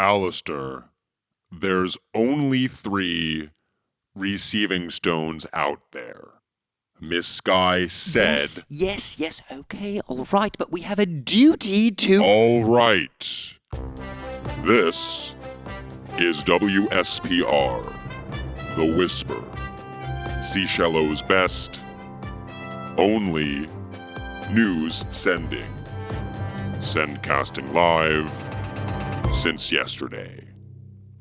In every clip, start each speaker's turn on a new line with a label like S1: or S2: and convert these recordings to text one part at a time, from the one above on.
S1: Alistair, there's only 3 receiving stones out there. Miss Sky said...
S2: Yes, okay, all right, but we have a duty to...
S1: All right. This is WSPR, The Whisper, Seashallow's best, only news sending. Sendcasting live since yesterday.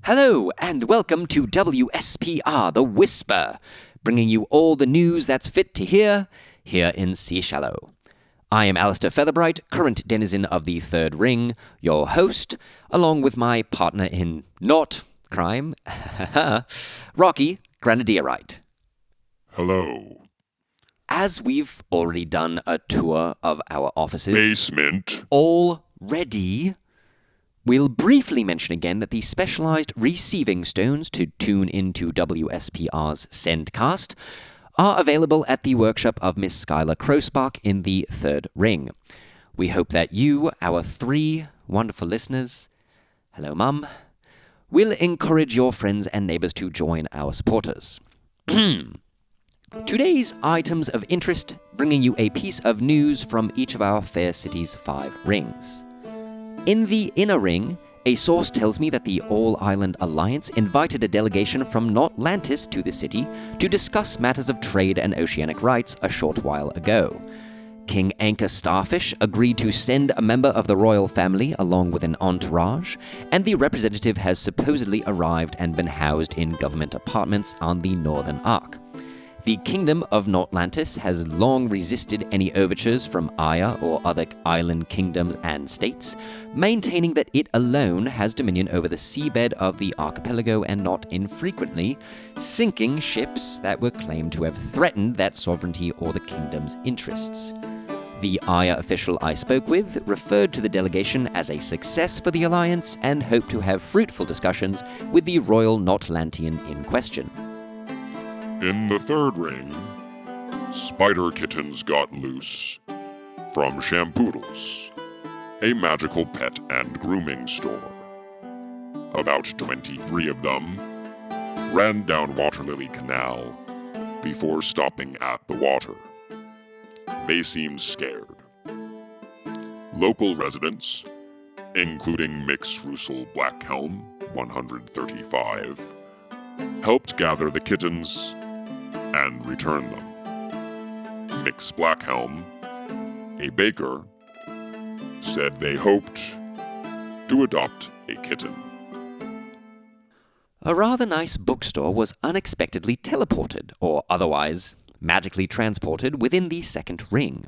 S2: Hello, and welcome to WSPR, The Whisper, bringing you all the news that's fit to hear here in Seashallow. I am Alistair Featherbright, current denizen of the Third Ring, your host, along with my partner in not crime, Rocky Grenadierite.
S1: Hello.
S2: As we've already done a tour of our offices...
S1: Basement.
S2: Already... We'll briefly mention again that the specialized receiving stones to tune into WSPR's Sendcast are available at the workshop of Miss Skylar Crowspark in the Third Ring. We hope that you, our 3 wonderful listeners, hello Mum, will encourage your friends and neighbors to join our supporters. Today's items of interest, bringing you a piece of news from each of our fair city's 5 rings. In the inner ring, a source tells me that the All-Island Alliance invited a delegation from Notlantis to the city to discuss matters of trade and oceanic rights a short while ago. King Anchor Starfish agreed to send a member of the royal family along with an entourage, and the representative has supposedly arrived and been housed in government apartments on the Northern Arc. The Kingdom of Notlantis has long resisted any overtures from Aya or other island kingdoms and states, maintaining that it alone has dominion over the seabed of the archipelago and not infrequently sinking ships that were claimed to have threatened that sovereignty or the kingdom's interests. The Aya official I spoke with referred to the delegation as a success for the alliance and hoped to have fruitful discussions with the royal Notlantian in question.
S1: In the Third Ring, spider kittens got loose from Shampoodles, a magical pet and grooming store. About 23 of them ran down Waterlily Canal before stopping at the water. They seemed scared. Local residents, including Mix Russell Blackhelm, 135, helped gather the kittens and return them. Mix Blackhelm, a baker, said they hoped to adopt a kitten.
S2: A rather nice bookstore was unexpectedly teleported, or otherwise magically transported, within the second ring.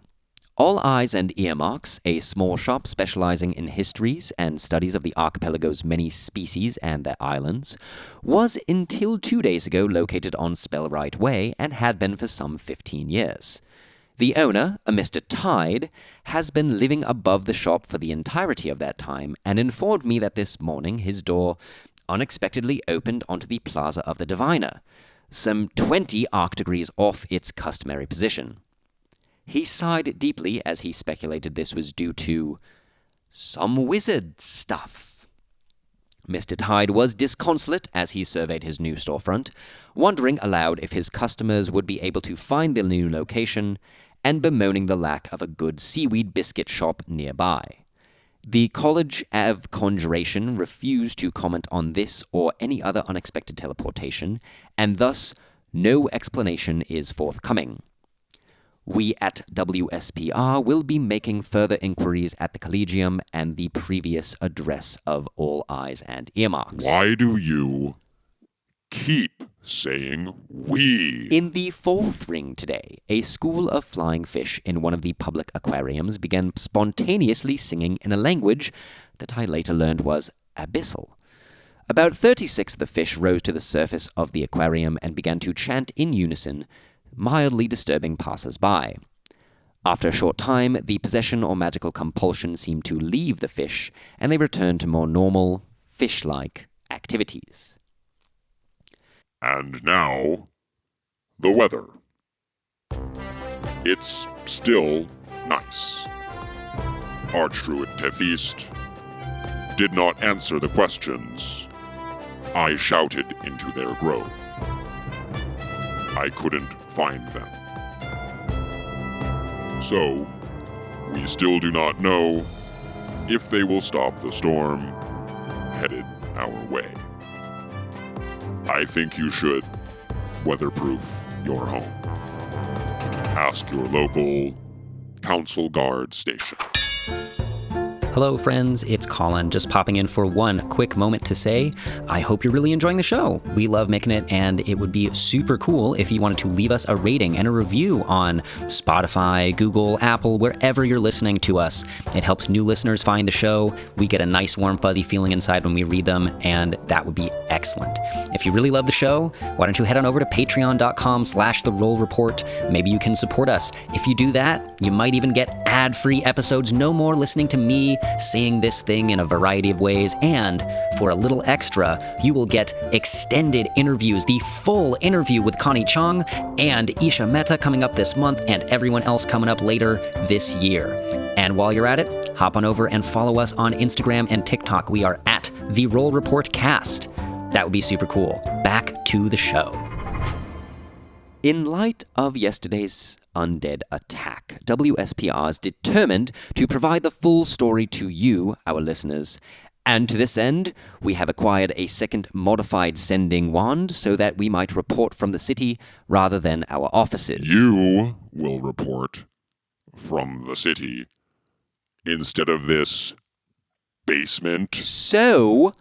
S2: All Eyes and Earmarks, a small shop specializing in histories and studies of the archipelago's many species and their islands, was until 2 days ago located on Spellright Way and had been for some 15 years. The owner, a Mr. Tide, has been living above the shop for the entirety of that time and informed me that this morning his door unexpectedly opened onto the Plaza of the Diviner, some 20 arc degrees off its customary position. He sighed deeply as he speculated this was due to some wizard stuff. Mr. Tide was disconsolate as he surveyed his new storefront, wondering aloud if his customers would be able to find the new location, and bemoaning the lack of a good seaweed biscuit shop nearby. The College of Conjuration refused to comment on this or any other unexpected teleportation, and thus no explanation is forthcoming. We at WSPR will be making further inquiries at the Collegium and the previous address of All Eyes and Earmarks.
S1: Why do you keep saying we?
S2: In the fourth ring today, a school of flying fish in one of the public aquariums began spontaneously singing in a language that I later learned was abyssal. About 36 of the fish rose to the surface of the aquarium and began to chant in unison, mildly disturbing passers-by. After a short time, the possession or magical compulsion seemed to leave the fish, and they returned to more normal, fish-like activities.
S1: And now, the weather. It's still nice. Archdruid Tefist did not answer the questions, I shouted into their grove. I couldn't find them. So, we still do not know if they will stop the storm headed our way. I think you should weatherproof your home. Ask your local council guard station.
S2: Hello, friends. It's Colin, just popping in for one quick moment to say, I hope you're really enjoying the show. We love making it, and it would be super cool if you wanted to leave us a rating and a review on Spotify, Google, Apple, wherever you're listening to us. It helps new listeners find the show. We get a nice, warm, fuzzy feeling inside when we read them, and that would be excellent. If you really love the show, why don't you head on over to patreon.com/The Roll Report. Maybe you can support us. If you do that, you might even get ad-free episodes. No more listening to me saying this thing in a variety of ways, and for a little extra, you will get extended interviews, the full interview with Connie Chung and Isha Mehta coming up this month, and everyone else coming up later this year. And while you're at it, hop on over and follow us on Instagram and TikTok. We are at The Roll Report Cast. That would be super cool. Back to the show. In light of yesterday's undead attack, WSPR is determined to provide the full story to you, our listeners. And to this end, we have acquired a second modified sending wand so that we might report from the city rather than our offices.
S1: You will report from the city instead of this basement.
S2: So,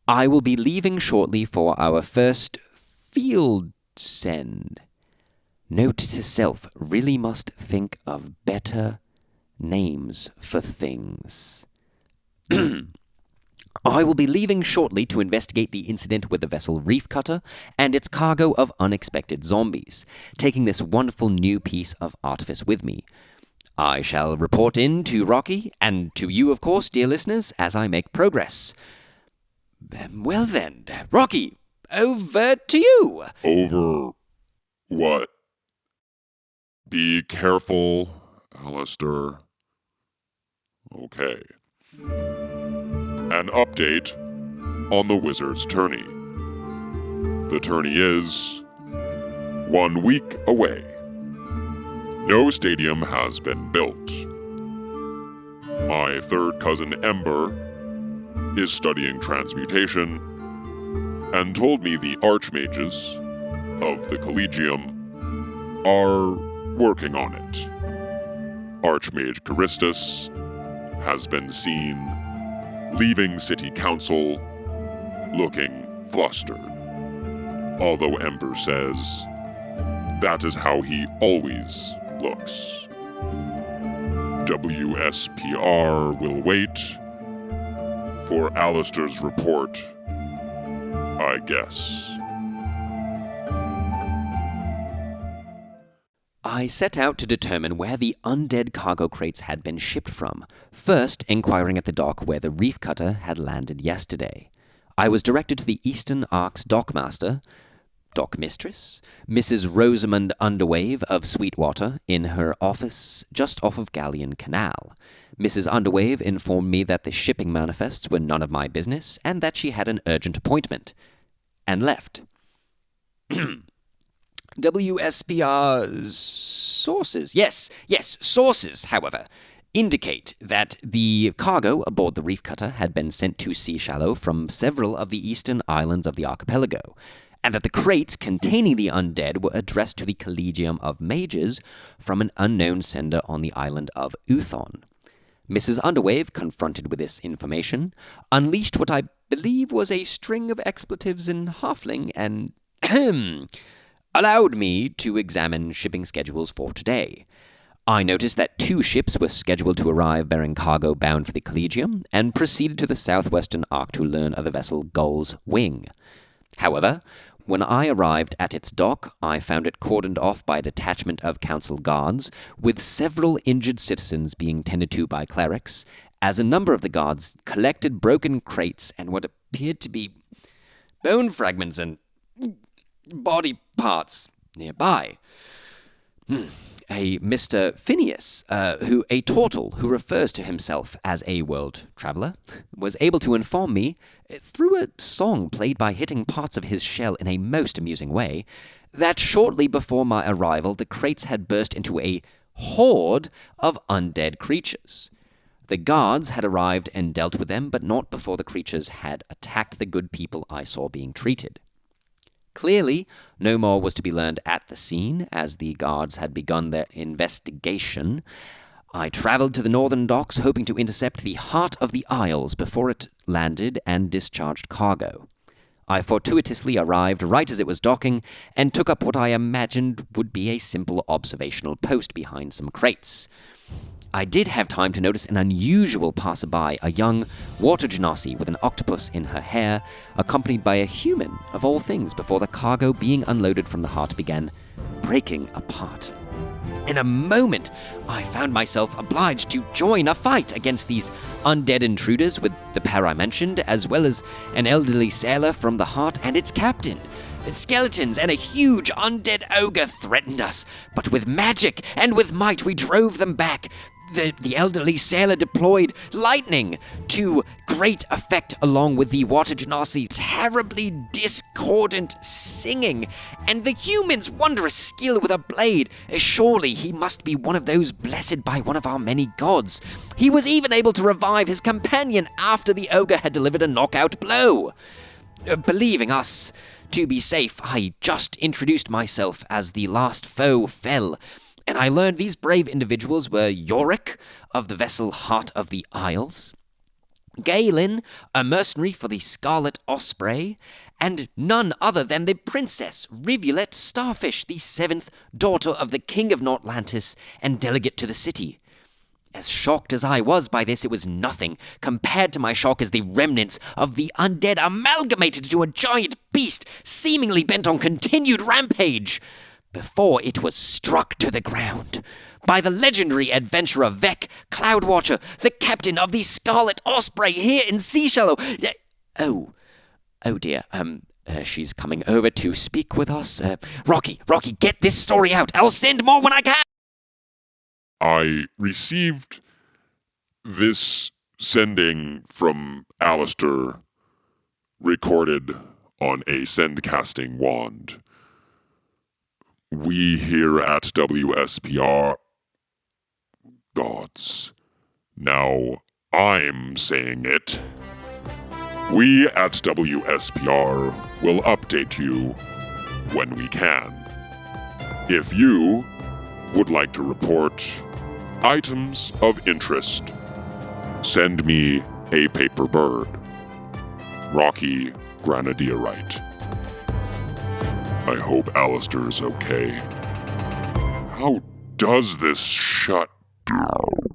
S2: I will be leaving shortly for our first field send. Note to self, really must think of better names for things. I will be leaving shortly to investigate the incident with the vessel Reef Cutter and its cargo of unexpected zombies, taking this wonderful new piece of artifice with me. I shall report in to Rocky, and to you, of course, dear listeners, as I make progress. Well then, Rocky, over to you.
S1: Over what? Be careful, Alistair. Okay. An update on the Wizard's tourney. The tourney is 1 week away. No stadium has been built. My third cousin Ember is studying transmutation and told me the archmages of the Collegium are working on it. Archmage Charistus has been seen leaving City Council looking flustered, although Ember says that is how he always looks. WSPR will wait for Alistair's report, I guess.
S2: I set out to determine where the undead cargo crates had been shipped from, first inquiring at the dock where the Reef Cutter had landed yesterday. I was directed to the Eastern Ark's dockmaster, dockmistress, Mrs. Rosamond Underwave of Sweetwater, in her office just off of Galleon Canal. Mrs. Underwave informed me that the shipping manifests were none of my business and that she had an urgent appointment, and left. WSPR's sources, however, indicate that the cargo aboard the Reef Cutter had been sent to Seashallow from several of the eastern islands of the archipelago, and that the crates containing the undead were addressed to the Collegium of Mages from an unknown sender on the island of Uthon. Mrs. Underwave, confronted with this information, unleashed what I believe was a string of expletives in Halfling and allowed me to examine shipping schedules for today. I noticed that 2 ships were scheduled to arrive bearing cargo bound for the Collegium, and proceeded to the southwestern arc to learn of the vessel Gull's Wing. However, when I arrived at its dock, I found it cordoned off by a detachment of council guards, with several injured citizens being tended to by clerics, as a number of the guards collected broken crates and what appeared to be bone fragments and body parts nearby. a Mr. Phineas, a turtle who refers to himself as a world traveler, was able to inform me, through a song played by hitting parts of his shell in a most amusing way, that shortly before my arrival the crates had burst into a horde of undead creatures. The guards had arrived and dealt with them, but not before the creatures had attacked the good people I saw being treated. Clearly, no more was to be learned at the scene, as the guards had begun their investigation. I travelled to the northern docks, hoping to intercept the Heart of the Isles before it landed and discharged cargo. I fortuitously arrived right as it was docking, and took up what I imagined would be a simple observational post behind some crates. I did have time to notice an unusual passerby, a young water genasi with an octopus in her hair, accompanied by a human, of all things, before the cargo being unloaded from the Heart began breaking apart. In a moment, I found myself obliged to join a fight against these undead intruders with the pair I mentioned, as well as an elderly sailor from the Heart and its captain. Skeletons and a huge undead ogre threatened us, but with magic and with might we drove them back. The elderly sailor deployed lightning to great effect, along with the water genasi's terribly discordant singing, and the human's wondrous skill with a blade. Surely he must be one of those blessed by one of our many gods. He was even able to revive his companion after the ogre had delivered a knockout blow. Believing us to be safe, I just introduced myself as the last foe fell, and I learned these brave individuals were Yorick, of the vessel Heart of the Isles, Galen, a mercenary for the Scarlet Osprey, and none other than the Princess Rivulet Starfish, the 7th daughter of the King of Nordlantis and delegate to the city. As shocked as I was by this, it was nothing compared to my shock as the remnants of the undead amalgamated into a giant beast, seemingly bent on continued rampage, before it was struck to the ground by the legendary adventurer Vec Cloudwatcher, the captain of the Scarlet Osprey here in Seashallow. Oh dear, she's coming over to speak with us. Rocky, get this story out. I'll send more when I can.
S1: I received this sending from Alistair, recorded on a sendcasting wand. We here at WSPR, gods. Now I'm saying it. We at WSPR will update you when we can. If you would like to report items of interest, send me a paper bird. Rocky Granadierite. I hope Alistair's okay. How does this shut down?